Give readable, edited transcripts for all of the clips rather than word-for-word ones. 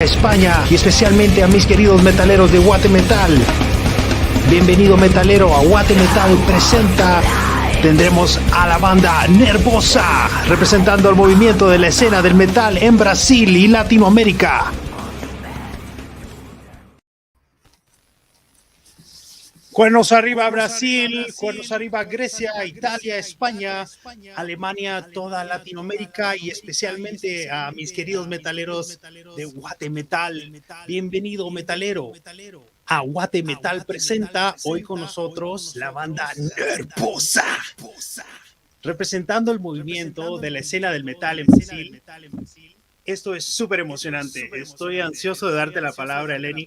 España y especialmente a mis queridos metaleros de Guatemetal. Bienvenido metalero a Guatemetal Presenta. Tendremos a la banda Nervosa representando el movimiento de la escena del metal en Brasil y Latinoamérica. Cuernos arriba Brasil, cuernos arriba Grecia, Italia, España, Alemania, toda Latinoamérica y especialmente a mis queridos metaleros de Guatemetal. Bienvenido metalero a Guatemetal Presenta. Hoy con nosotros la banda Nervosa, representando el movimiento de la escena del metal en Brasil. Esto es súper emocionante. Estoy ansioso de darte la palabra, ELENI.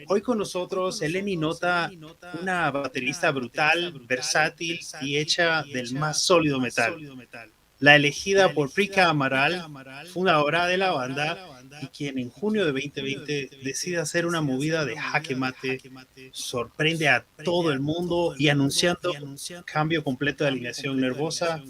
Hoy con nosotros, ELENI NOTA, una baterista brutal, versátil y hecha del más sólido metal. La elegida por Prika Amaral, fundadora de la banda, y quien en junio de 2020 decide hacer una movida de jaque mate, sorprende a todo el mundo y anunciando un cambio completo de alineación Nervosa.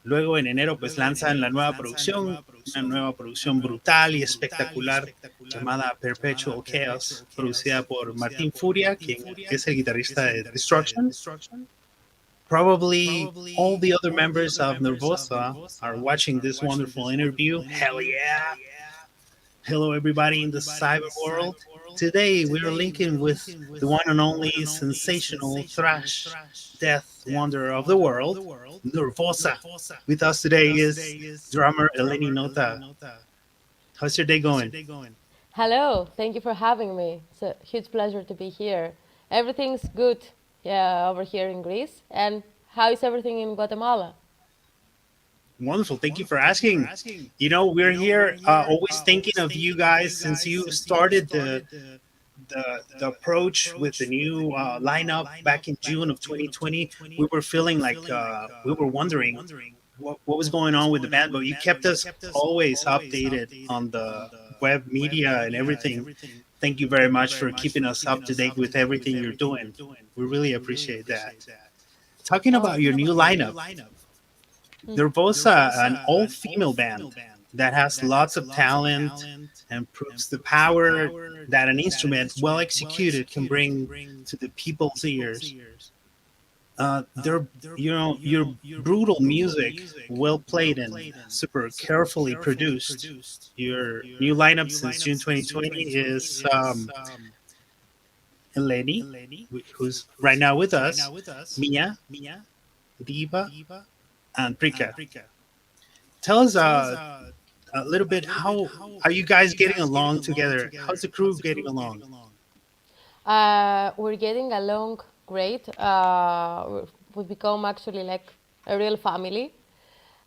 Luego en enero pues lanzan la nueva producción, una nueva producción brutal y espectacular llamada Perpetual Chaos, producida por Martín Furia, quien es el guitarrista de Destruction. Probably all the other members of Nervosa are watching this wonderful interview. Hell yeah! Hello everybody in the cyber world. Today we are linking with the one and only sensational thrash death wonder of the world, Nervosa. With us today is drummer ELENI NOTA. How's your day going? Hello, thank you for having me. It's a huge pleasure to be here. Everything's good over here in Greece. And how is everything in Guatemala? Wonderful. Thank you for asking. You know, we're here always thinking of you guys since you started the approach with the new lineup back in June of 2020. We were feeling like we were wondering what was going on with the band, but you kept us always updated on the web media and everything. Thank you very much for keeping us up to date with everything you're doing. We really appreciate that. Talking about your new lineup, Nervosa, an all-female band that has lots of talent and proves the power that an instrument well executed can bring to the people's ears. Your brutal music, well played and super carefully produced. Your new lineup since June 2020 is ELENI, who's right now with us, Mia, Diva, and Prika. Tell us a little bit, how are you guys getting along together? How's the crew getting along? We're getting along great. We've become actually like a real family.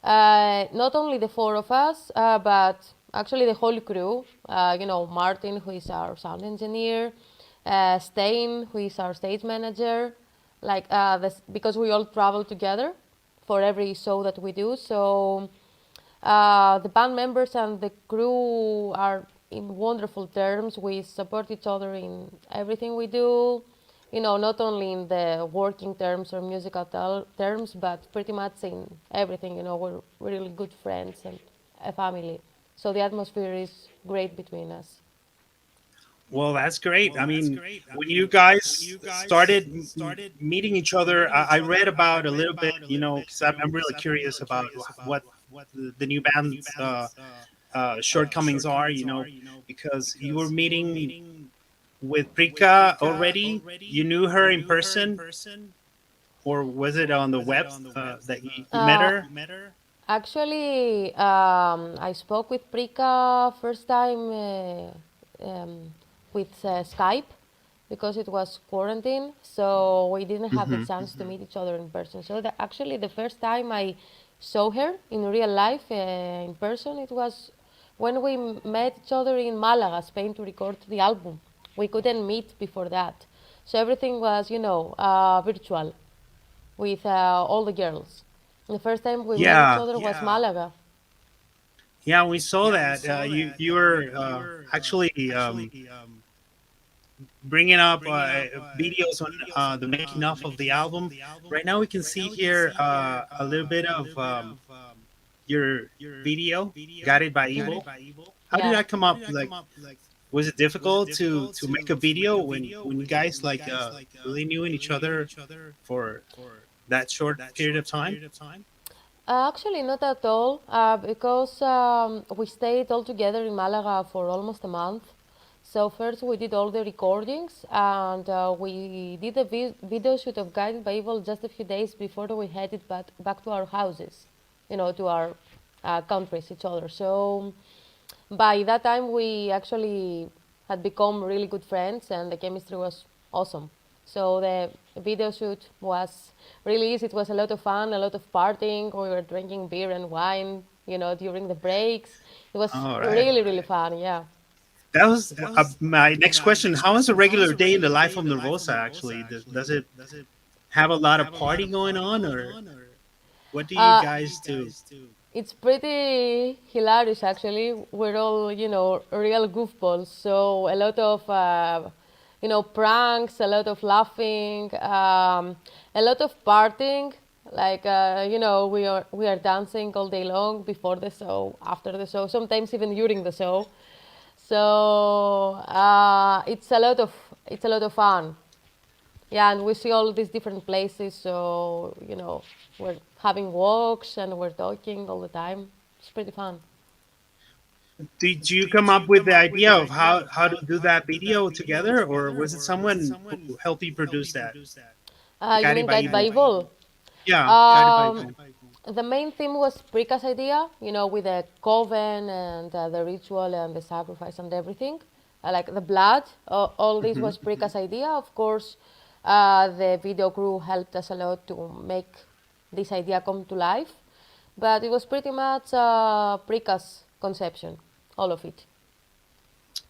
Not only the four of us, but actually the whole crew. Martin, who is our sound engineer, Stein, who is our stage manager. Because we all travel together for every show that we do. So the band members and the crew are in wonderful terms. We support each other in everything we do, not only in the working terms or musical terms, but pretty much in everything. We're really good friends and a family. So the atmosphere is great between us. Well, that's great. I mean, when you guys started meeting each other, I read about a little bit, because I'm really curious about what the new band's shortcomings are, because you were meeting with Prika already. You knew her in person, or was it on the web that you met her? Actually, I spoke with Prika first time with Skype because it was quarantine, so we didn't have the chance to meet each other in person. So actually the first time I saw her in real life in person, it was when we met each other in Malaga, Spain, to record the album. We couldn't meet before that, so everything was virtual with all the girls. The first time we met each other was Malaga. Yeah, we saw that. You were actually bringing up videos on the making of the album. Right now we can see here a little bit of your video, Guided by Evil. How did Yeah. that come up? Like, was it difficult to make a video when you guys like really knew in each other for that short period of time? Actually, not at all, because we stayed all together in Malaga for almost a month. So first we did all the recordings, and we did a video shoot of Guided by Evil just a few days before we headed back to our houses, to our countries, each other. So by that time, we actually had become really good friends, and the chemistry was awesome. So the video shoot was really easy. It was a lot of fun, a lot of partying. We were drinking beer and wine, during the breaks. It was All right. really, really fun. Yeah. That was my next question. How is a regular day in the life of Nervosa actually? Does it have a lot of party going on, or what do you Uh, guys do? It's pretty hilarious, actually. We're all, real goofballs. So a lot of, pranks, a lot of laughing, a lot of partying. Like, we are dancing all day long before the show, after the show, sometimes even during the show. So it's a lot of fun. Yeah, and we see all these different places, so we're having walks and we're talking all the time. It's pretty fun. Did you come up with the idea of how to do that video together, or was it someone who helped you produce that? You Guided mean by Guide by Evil. Evil? Yeah, Guided by Um, Evil. the main theme was Prika's idea, with the coven and the ritual and the sacrifice and everything, like the blood. All this Hmm. was Prika's idea. Of course, the video crew helped us a lot to make this idea come to life, but it was pretty much Prika's conception, all of it.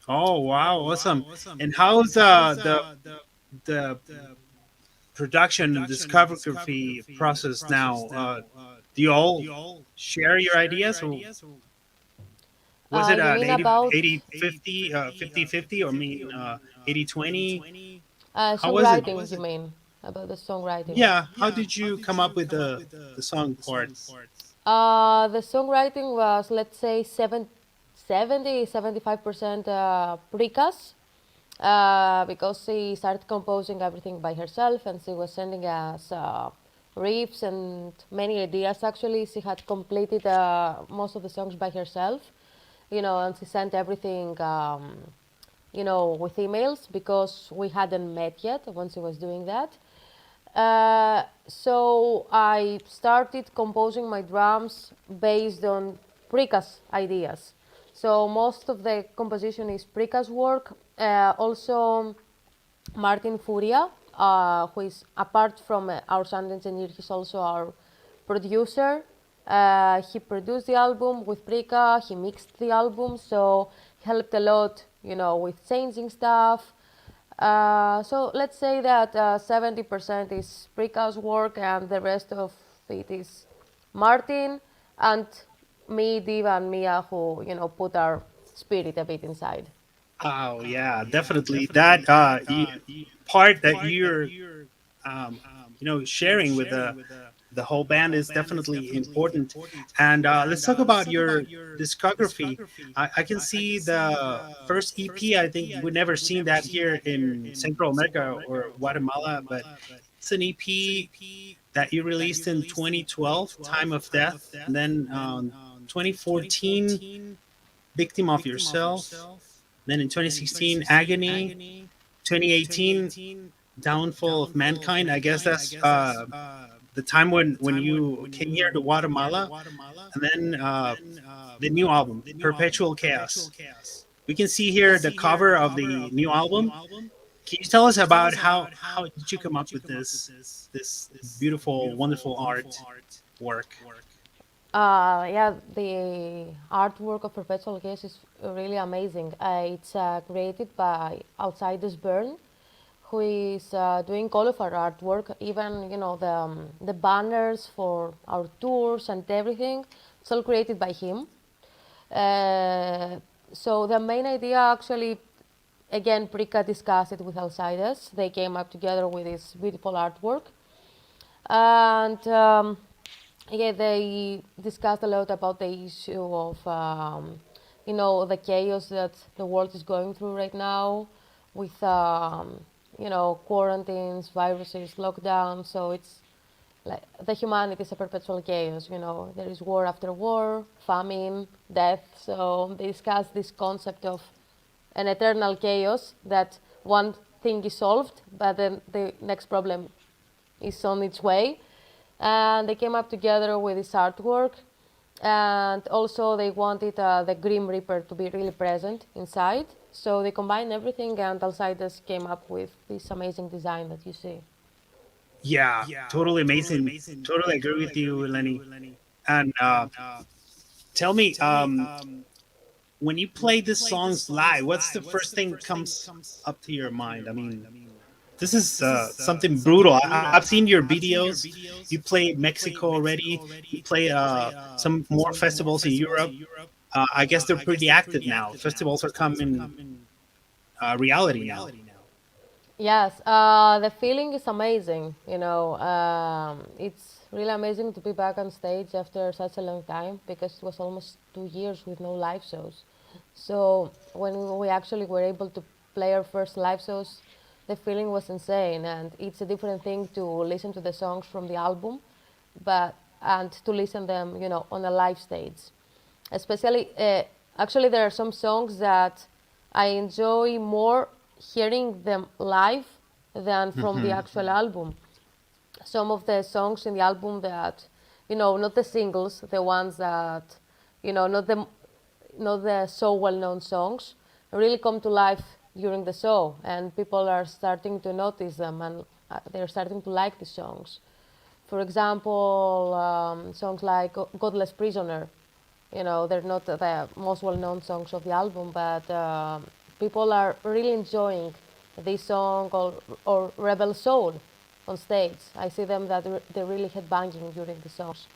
Oh wow, awesome! And how's the production and discography process now? Do you all share your ideas, or was it You an mean 80 about 80 50 50 50, or I mean 80 20? How was it? songwriting? You mean about the songwriting? Yeah, how did you come up with the song parts? The songwriting was, let's say, 75% precast, because she started composing everything by herself and she was sending us riffs and many ideas. Actually, she had completed most of the songs by herself, and she sent everything, with emails because we hadn't met yet when she was doing that. So I started composing my drums based on precast ideas. So most of the composition is precast work. Also, Martin Furia, who is apart from our sound engineer, he's also our producer. He produced the album with Prika. He mixed the album, so he helped a lot, with changing stuff. So let's say that 70% is Prika's work and the rest of it is Martin and me, Diva, and Mia, who put our spirit a bit inside. Oh yeah, definitely that part that you're um, sharing with the whole band is definitely important. And let's talk about your discography. I can see the first EP. I think we've never seen that here in Central America or Guatemala, but it's an EP that you released in 2012, Time of Death, and then 2014, Victim of Yourself, then in 2016, Agony, 2018, Downfall of Mankind. I guess that's the time when you came here to Guatemala, and then the new album, Perpetual Chaos. We can see here the cover of the new album. Can you tell us about how did you come up with this beautiful, wonderful art work? Yeah, the artwork of Perpetual Chaos is really amazing. It's created by Outsiders Burn, who is doing all of our artwork, even the banners for our tours and everything. It's all created by him. Uh, so the main idea, actually, again, Prika discussed it with Outsiders. They came up together with this beautiful artwork, and yeah, they discussed a lot about the issue of, the chaos that the world is going through right now with, quarantines, viruses, lockdowns. So it's like the humanity is a perpetual chaos. There is war after war, famine, death. So they discuss this concept of an eternal chaos that one thing is solved, but then the next problem is on its way. And they came up together with this artwork. And also, they wanted the Grim Reaper to be really present inside. So they combined everything, and Alcides came up with this amazing design that you see. Yeah, totally amazing. Totally agree with you, Eleni. And tell me, when you play these songs live, what's the first thing comes up to your mind? I mean, this is something brutal. I've seen your videos. You play Mexico already. You play some more festivals in Europe. I guess they're pretty active now. Festivals are coming reality now. Yes, the feeling is amazing. It's really amazing to be back on stage after such a long time because it was almost 2 years with no live shows. So when we actually were able to play our first live shows, the feeling was insane. And it's a different thing to listen to the songs from the album, but and to listen them, on a live stage. Especially, actually, there are some songs that I enjoy more hearing them live than from the actual album. Some of the songs in the album that, not the singles, the ones that, not the so well-known songs, really come to life during the show, and people are starting to notice them, and they're starting to like the songs. For example, songs like "Godless Prisoner." They're not the most well-known songs of the album, but people are really enjoying this song or Rebel Soul on stage. I see them that they're really headbanging during the songs.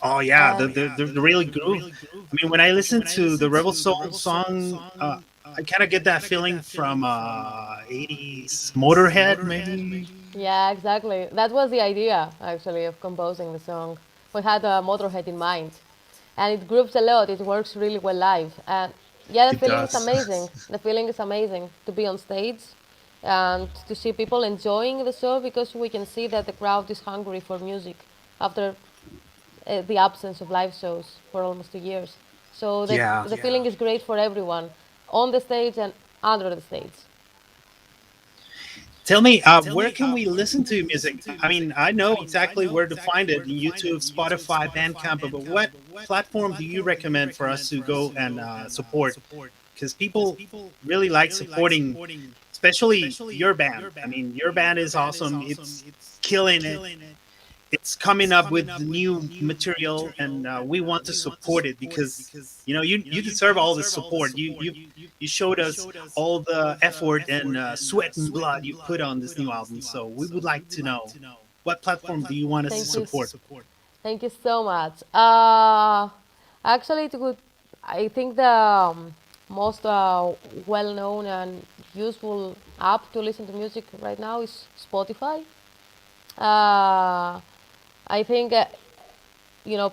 Oh yeah, And the really groove. I mean, when I listen to the Rebel Soul song, I kind of get that feeling from '80s Motorhead, maybe. yeah, exactly. That was the idea, actually, of composing the song. We had a Motorhead in mind. And it grooves a lot. It works really well live. And yeah, the It feeling is does. amazing. The feeling is amazing to be on stage and to see people enjoying the show because we can see that the crowd is hungry for music after the absence of live shows for almost 2 years. So the, Yeah. the feeling is great for everyone on the stage and under the stage. Tell me, where can we listen to your music? I mean, I know exactly where to find it: YouTube, Spotify, Bandcamp. But what platform do you recommend for us to go and support? Because people really like supporting, especially your band. I mean, your band is awesome. It's killing it. It's coming up with new material, and we want to support it because you deserve all the support. You showed us all the effort and sweat and blood you put on this new album. So we would like to know, what platform do you want us to Thank you. support? Thank you so much. Actually, it would. I think the most well-known and useful app to listen to music right now is Spotify. Uh, I think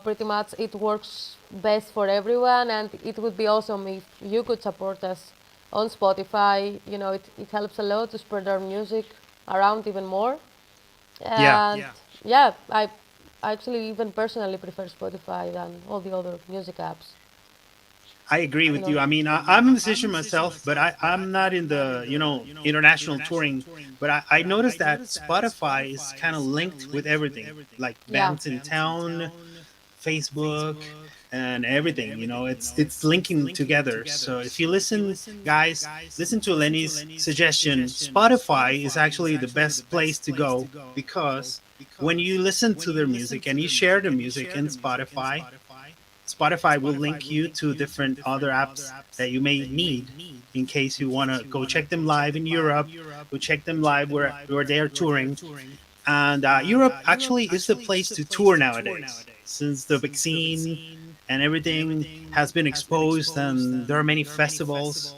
pretty much it works best for everyone, and it would be awesome if you could support us on Spotify. It helps a lot to spread our music around even more. Yeah. And yeah, I actually even personally prefer Spotify than all the other music apps. I agree You with you. know. I mean, I'm a musician myself, but I'm not in the international touring. But I noticed that Spotify is kind of linked with everything, like Yeah. bands in town, Facebook, and everything. It's linking together. So if you listen, guys, listen to Eleni's suggestion. Spotify is actually the best place to go because when you listen to their music and you share the music in Spotify will link you to different other apps that you may need in case you want to go check them live in Europe, go check them live where they are touring. And Europe actually is the place to tour nowadays since the vaccine and everything has been exposed and there are many festivals.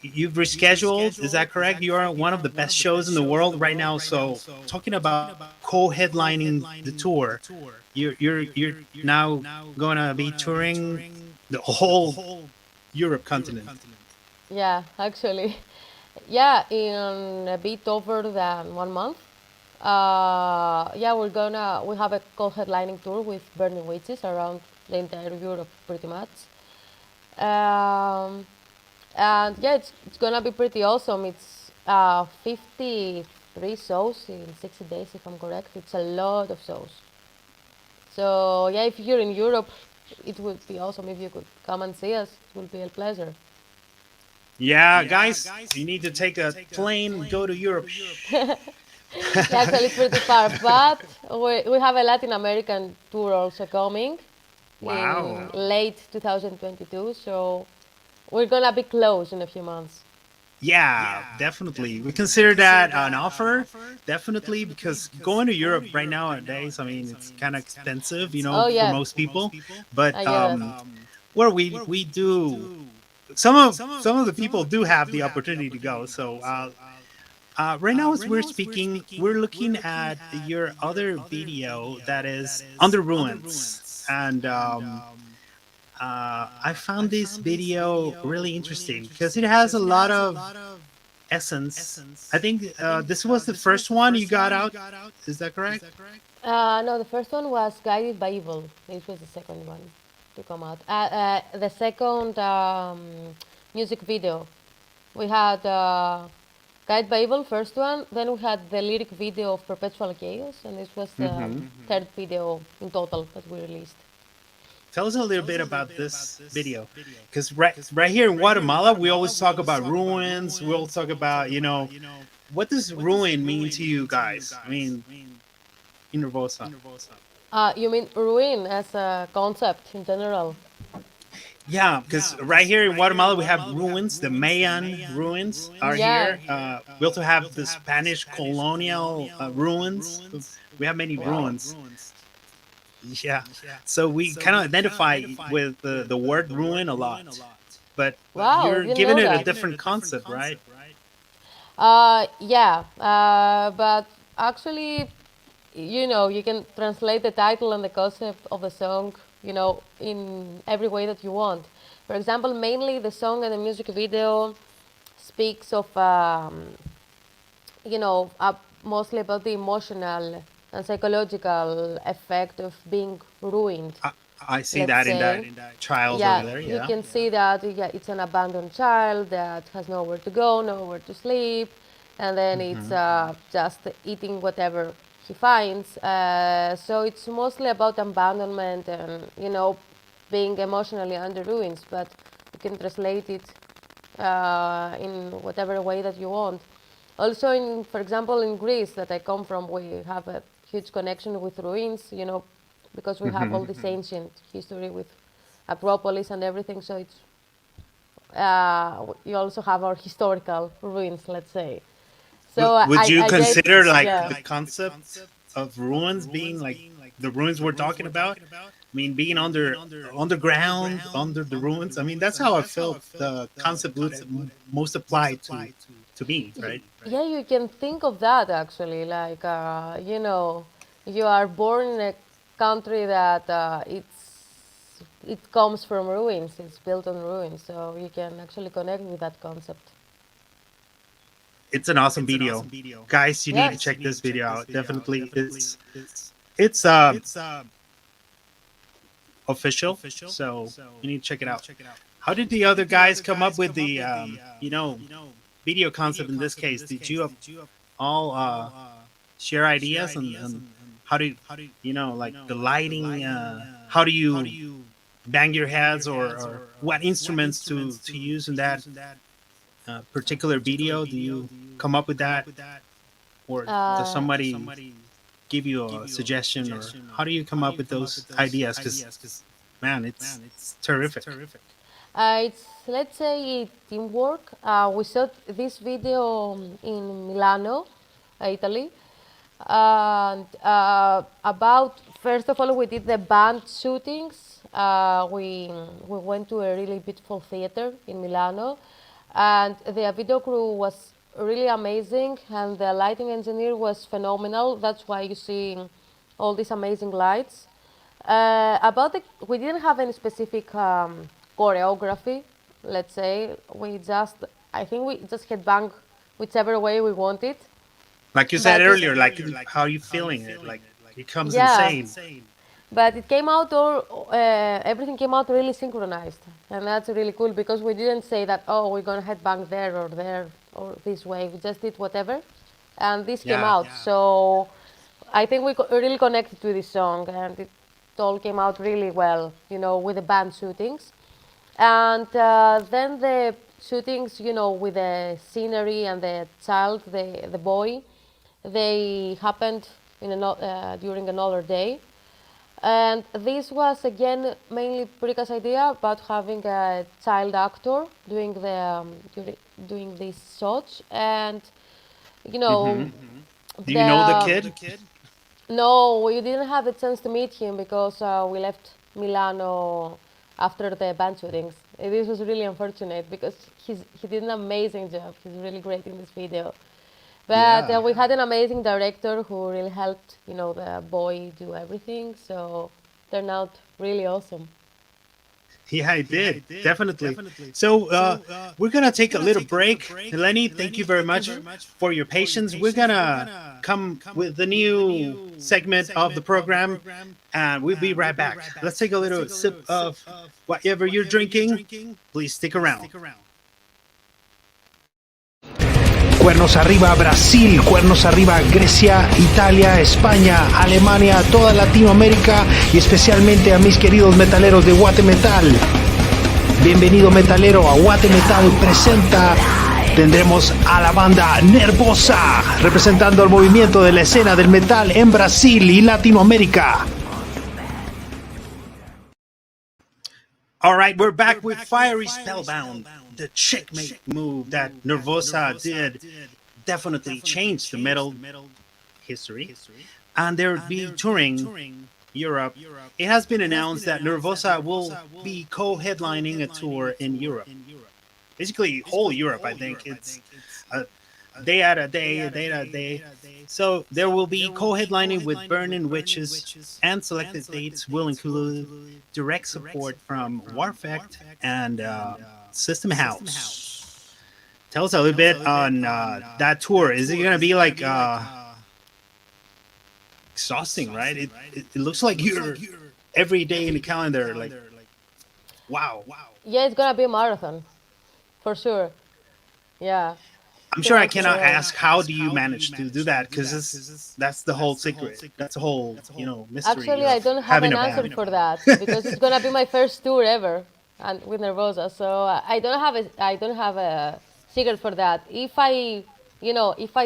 you've rescheduled. Is that correct? You are one of the best shows in the world right now. So talking about co-headlining the tour, you're now gonna be touring the whole Europe continent. Yeah, actually. Yeah, in a bit over than 1 month. Yeah, we have a co-headlining tour with Burning Witches around the entire Europe pretty much. Um, and yeah, it's gonna be pretty awesome. It's 53 shows in 60 days, if I'm correct. It's a lot of shows. So yeah, if you're in Europe, it would be awesome if you could come and see us. It will be a pleasure. Yeah, guys, you need to take a plane, go to Europe. Yeah, actually, it's pretty far, but we have a Latin American tour also coming in Wow. late 2022. So we're gonna be close in a few months. Yeah, definitely. We consider that an offer, definitely, because going to Europe right nowadays, I mean, it's kind of expensive, Oh for yeah, most people. But I get it. where we do some of the people do have the opportunity to go. So right now, as we're speaking, we're looking at your other video that is Under Ruins, and I found this video really interesting because it has a lot of essence. I think this was the first one you got out. Is that correct? No, the first one was Guided by Evil. This was the second one to come out. The second music video, we had Guided by Evil, first one. Then we had the lyric video of Perpetual Chaos, and this was the third video in total that we released. Tell us a little bit about this video, because right here in Guatemala, we always talk about ruins. We'll talk about what does ruin mean to you guys? I mean, in Nervosa. You mean ruin as a concept in general? Yeah, because right here in Guatemala we have ruins. The Mayan ruins are Yeah. here. We also have the Spanish colonial ruins. We have many Wow. ruins. Yeah, so we kind of identify with the word ruin a lot, but Wow, you're didn't giving know it a that. different concept, right? Yeah, but actually, you can translate the title and the concept of the song, in every way that you want. For example, mainly the song and the music video speaks of, mostly about the emotional and psychological effect of being ruined, I, I see let's that in that say. child Yeah, over there. you Yeah. can see that, yeah, it's an abandoned child that has nowhere to go, nowhere to sleep, and then it's just eating whatever he finds. So it's mostly about abandonment and being emotionally under ruins, but you can translate it in whatever way that you want. Also, for example, in Greece, that I come from, we have a huge connection with ruins, because we have all this ancient history with Acropolis and everything. So it's you also have our historical ruins, let's say. So Would you I gave, consider like yeah. the concept of ruins being like the ruins we're talking about? I mean, being underground, under the ruins. I mean, that's how I felt the concept would most apply to me, right? Yeah, you can think of that actually. Like, you are born in a country that it comes from ruins. It's built on ruins, so you can actually connect with that concept. It's an awesome video, guys. You need Yeah. to check this video out. Definitely, it's official, so you need to check it out. How did the other guys come up with the video concept in this case? Did you all share ideas and how do like the lighting? How do you bang your heads or what instruments to use in that particular video? Do you come up with that, or does Uh, somebody give you a suggestion, or how do you come up with those ideas? Because man, it's terrific. it's, let's say, teamwork. We shot this video in Milano, Italy, and about, first of all, we did the band shootings. We went to a really beautiful theater in Milano, And the video crew was really amazing, and the lighting engineer was phenomenal. That's why you see all these amazing lights. We didn't have any specific choreography, let's say. I think we just headbang whichever way we wanted. Like you said But earlier, like how are you feeling it? Like it comes yeah, insane. but it came out everything came out really synchronized, and that's really cool because we didn't say that, oh, we're gonna headbang there or this way. We just did whatever, and this came Yeah. out. So I think we really connected to this song, and it all came out really well, with the band shootings. And then the shootings, with the scenery and the child, the boy, they happened during another day. And this was again mainly Prika's idea about having a child actor doing these shots, and you know Do you know the the kid? no, we didn't have the chance to meet him because we left Milano after the band shootings. This was really unfortunate because he did an amazing job. He's really great in this video. But Yeah. we had an amazing director who really helped, the boy do everything. So turned out really awesome. Yeah, I did. Definitely. So we're going to take a little break. Eleni, thank you very much for your patience. We're going to come with the new segment of the program, and we'll be right back. Let's take a little sip of whatever you're drinking. Please stick around. Cuernos arriba Brasil, cuernos arriba Grecia, Italia, España, Alemania, toda Latinoamérica y especialmente a mis queridos metaleros de Guatemetal. Bienvenido metalero a Guatemetal Presenta. Tendremos a la banda Nervosa representando el movimiento de la escena del metal en Brasil y Latinoamérica. All right, we're back with Fiery Spellbound. The checkmate move that Nervosa did definitely changed the metal history. And they'll be touring Europe. It has been announced that Nervosa will be co-headlining a tour in Europe. Basically, whole Europe, I think. It's a day at a day. So there will be co-headlining with Burning Witches, and selected dates will include direct support from Warfect and System House. Tell us a little bit on that tour. Is it going to be like exhausting, right? It looks like you're every day in the calendar, like, wow. Yeah, it's gonna be a marathon, for sure. Yeah. I'm sure I cannot ask how do you manage to do that, because that's the whole secret. That's the whole mystery. Actually, I don't have having an a answer band. for that because it's gonna be my first tour ever, and with Nervosa. So I don't have a secret for that. If I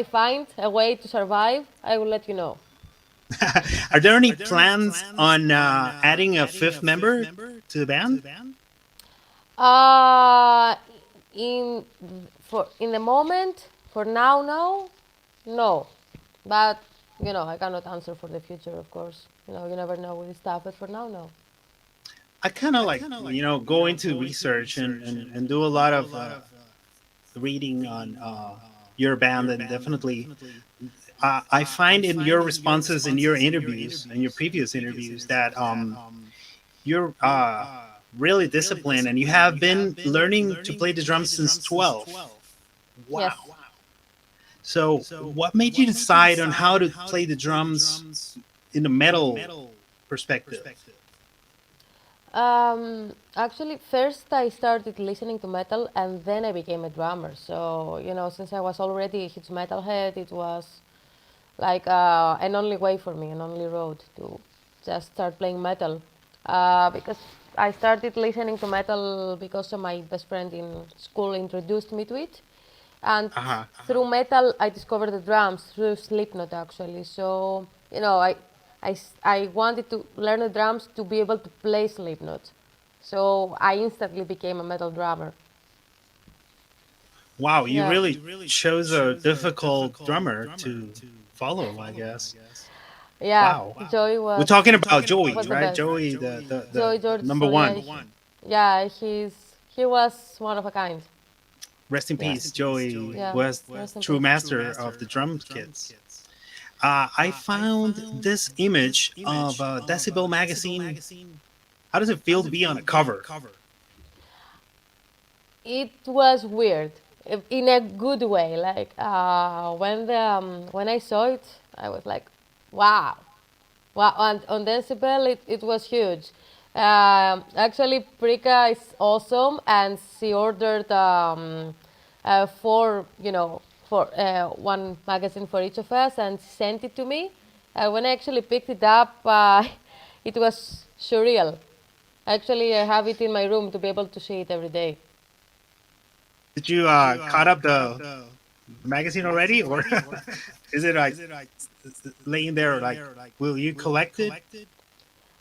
find a way to survive, I will let you know. Are there any plans on adding a fifth member to the band? Uh, in the moment, for now, no. But I cannot answer for the future, of course. You never know with this stuff. But for now, no. I kind of like go into research and do a lot of reading on your band, and definitely I find in your responses in your interviews and your previous interviews that you're really disciplined, and you have been learning to play the drums since 12. Wow. Yes. So what made you decide on how to play the drums in the metal perspective? Actually, first I started listening to metal, and then I became a drummer. So since I was already a huge metalhead, it was like an only way for me, an only road to just start playing metal. Because I started listening to metal because my best friend in school introduced me to it. And through metal, I discovered the drums, through Slipknot actually. So, I wanted to learn the drums to be able to play Slipknot. So I instantly became a metal drummer. Wow, you Yeah. really chose a difficult drummer to follow, I guess. Yeah, Wow. Joey was. We're talking about Joey, was the right? best. Joey, the Joey George. number so one. Yeah, he was one of a kind. Rest in Yeah. peace, Joey Yeah. was Rest in true peace. master of the drum kits. I found this image of Decibel magazine. How does it feel to be on a cover? It was weird in a good way. Like when I saw it, I was like, wow, wow. And on Decibel, it was huge. Actually, Prika is awesome, and she ordered four, for one magazine for each of us, and sent it to me. When I actually picked it up, it was surreal. Actually, I have it in my room to be able to see it every day. Did you caught up the magazine already, or is it like laying there? Like, will you collect it,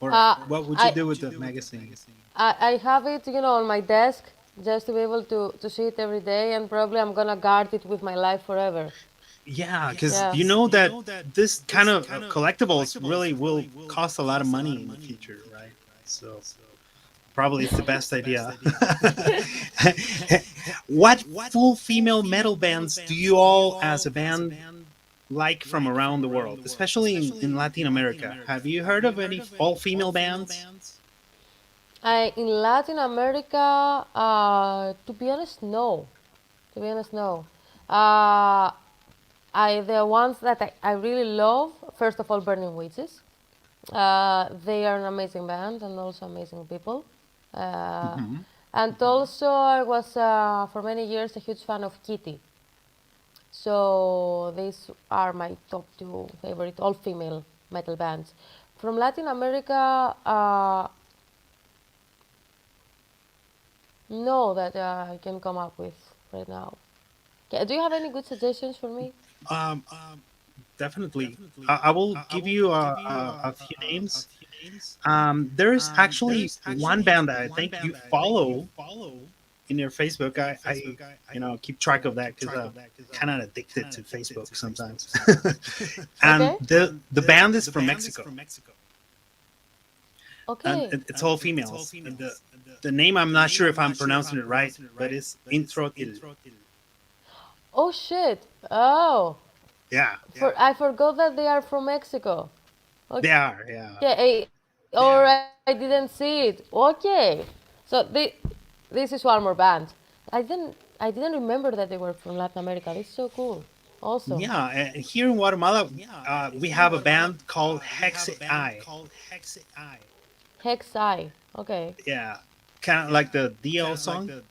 or Uh, what would you I do with the magazine? I have it, on my desk just to be able to see it every day, and probably I'm gonna guard it with my life forever. Yeah, because Yeah. you know that this kind of collectibles really will cost a lot of money in the future, right? So probably it's the best idea. What full female metal bands do you all, as a band, like from around the world, especially in Latin America? Have you heard of any all female bands? In Latin America, to be honest, no. To be honest, no. Uh, the ones that I really love, first of all, Burning Witches. They are an amazing band and also amazing people. Uh, and also, I was for many years a huge fan of Kitty. So these are my top two favorite all-female metal bands. From Latin America, no, that I can come up with right now. Do you have any good suggestions for me? Um, Definitely. I will give you a few names. There's actually one band that I think you follow in your Facebook. I keep track of that because I'm kind of addicted to Facebook sometimes. And Okay. the band is from Mexico, and Okay. it's all females. And the name, I'm not sure if I'm pronouncing it right, but it's Introtil. Oh shit. Oh, Yeah, I forgot that they are from Mexico. they Okay. are. Yeah. Or I didn't see it. Okay. So this is one more band. I didn't remember that they were from Latin America. This is so cool. Awesome. Yeah, and here in Guatemala, we have a band called Hex I. Hex Eye. Okay. Yeah, kind of like the DL song. The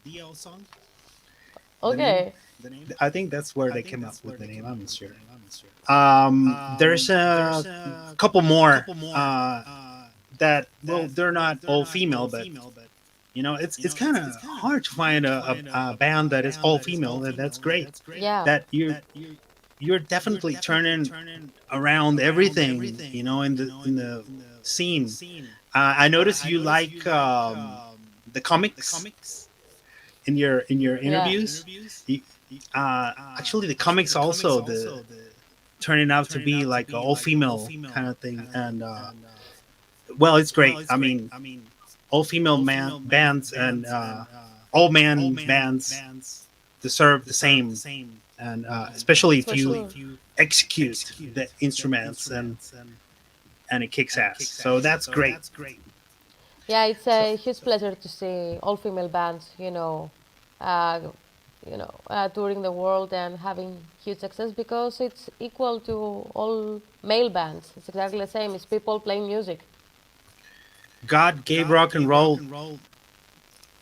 name. Okay. I think that's where they came up with the name. I'm not sure. There's a couple more that, well, they're not all female, but it's kind of hard to find a band that is all female. That's great. Yeah. That you're definitely turning around everything, in the scene. I noticed you like the comics in your Yeah. interviews. You, Actually, the comics also the turning out to be like an all female kind of thing, and well, it's great. I mean, all female bands and all man bands deserve the same, and especially if For you sure. execute the instruments and it kicks ass. So that's great. Yeah, it's a huge pleasure to see all female bands, uh, touring the world and having huge success because it's equal to all male bands. It's exactly the same. It's people playing music. God gave rock and roll.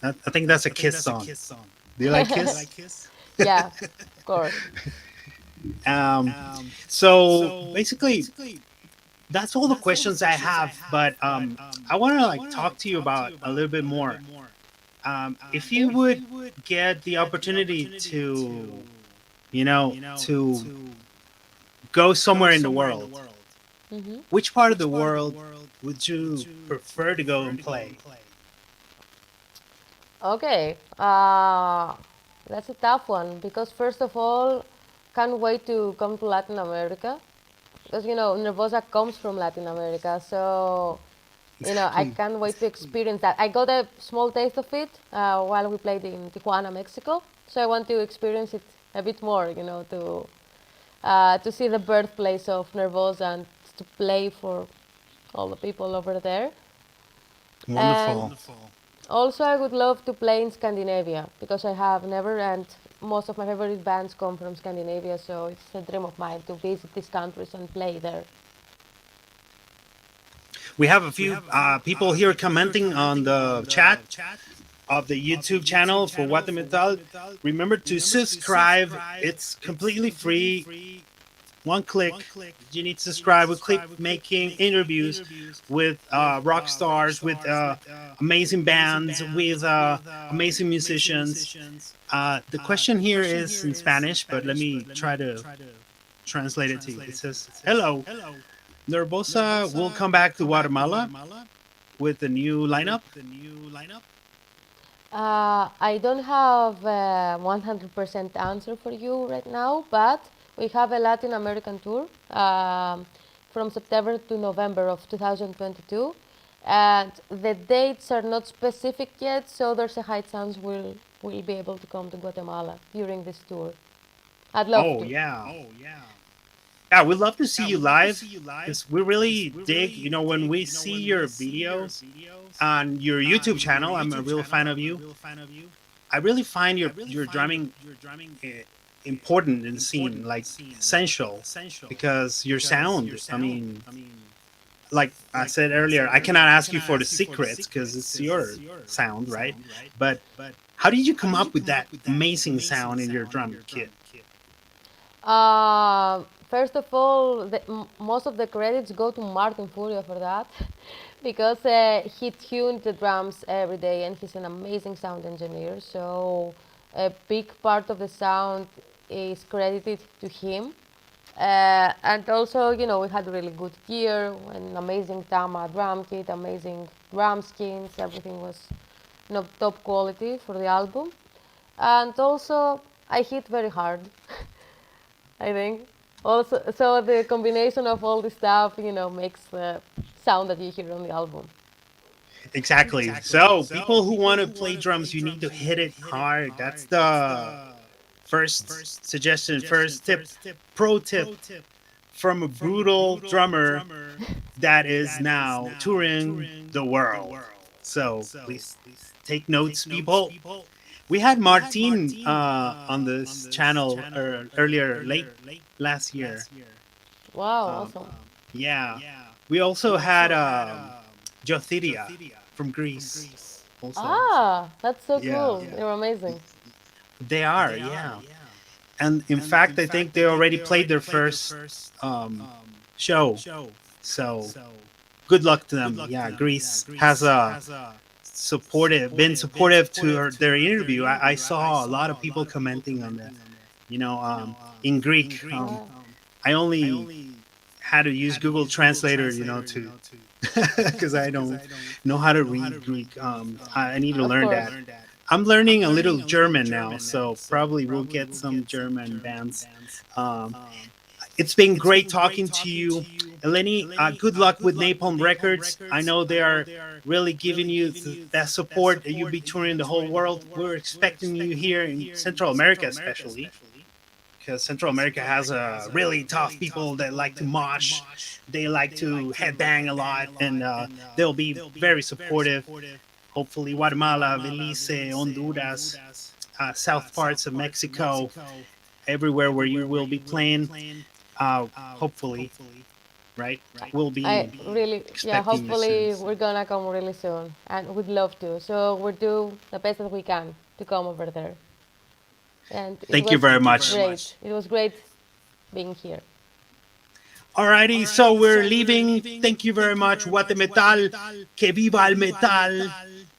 I think that's a Kiss song. Do you like Kiss? Yeah, of course. So basically, that's all the questions I have. But I want to talk to you about a little bit more. If you would get the opportunity to, to go somewhere in the world, which part of the world would you prefer to go and play? Okay, that's a tough one because first of all, can't wait to come to Latin America because Nervosa comes from Latin America, so I Exactly. can't wait to experience that. I got a small taste of it while we played in Tijuana, Mexico. So I want to experience it a bit more, to see the birthplace of Nervosa and to play for all the people over there. Wonderful. And also, I would love to play in Scandinavia because I have never, and most of my favorite bands come from Scandinavia, so it's a dream of mine to visit these countries and play there. We have a few people here commenting on the chat of the YouTube channel for Guatemetal. Remember to subscribe. It's completely free. One click. You need to subscribe. We keep making interviews with rock stars, with amazing bands, with amazing musicians. The question here is in Spanish, but let me try to translate it to you. It says, "Hello, Nervosa will come back to Guatemala with a new lineup." I don't have a 100% answer for you right now, but we have a Latin American tour from September to November of 2022. And the dates are not specific yet, so there's a high chance we'll be able to come to Guatemala during this tour. I'd love to. Yeah, we'd love to see you live because we really dig, when we see your videos on your YouTube channel. I'm a real fan of you. I really find your drumming important in the scene, like essential, because your sound, like I said earlier, I cannot ask you for the secrets because it's your sound, right? But how did you come up with that amazing sound in your drum kit? First of all, most of the credits go to Martin Furia for that, because he tuned the drums every day and he's an amazing sound engineer. So a big part of the sound is credited to him. And also, we had really good gear, an amazing Tama drum kit, amazing drum skins, everything was top quality for the album. And also, I hit very hard. I think. Also, so the combination of all this stuff, makes the sound that you hear on the album. Exactly. So people who want to play drums, you need to hit it hard. That's the first suggestion, first tip, pro tip from a brutal drummer that is now touring the world. So please take notes, people. We had Martin on this channel earlier, late last year. Wow, awesome. Yeah. We also had Jothiria from Greece. Also. That's so cool. You're amazing. They are, yeah. And in fact, I think they already played their first show. So good luck to them. Yeah, Greece has been supportive to their interview. I saw a lot of people commenting on that. In Greek. I only had to use Google Translator, to because I don't know how to read Greek. I need to learn that. I'm learning a little German now, so probably we'll get some German bands. It's been great talking to you, Eleni. Good luck with Napalm Records. I know they are really giving you that support. You'll be touring the whole world. We're expecting you here in Central America, especially, because Central America has really tough people that like to mosh. They like to headbang a lot, and they'll be very supportive. Hopefully, Guatemala, Belize, Honduras, south parts of Mexico, everywhere where you will be playing. Hopefully, right? We'll be hopefully we're gonna come really soon, and we'd love to. So we'll do the best that we can to come over there. And thank you very much. Great. It was great being here. Alrighty, so we're leaving. Thank you very much, Guatemetal. Que viva el metal.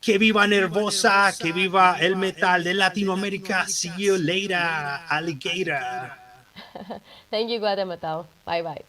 Que viva Nervosa. Que viva el metal de Latinoamérica. See you later, alligator. Thank you, Guatemetal. Bye-bye.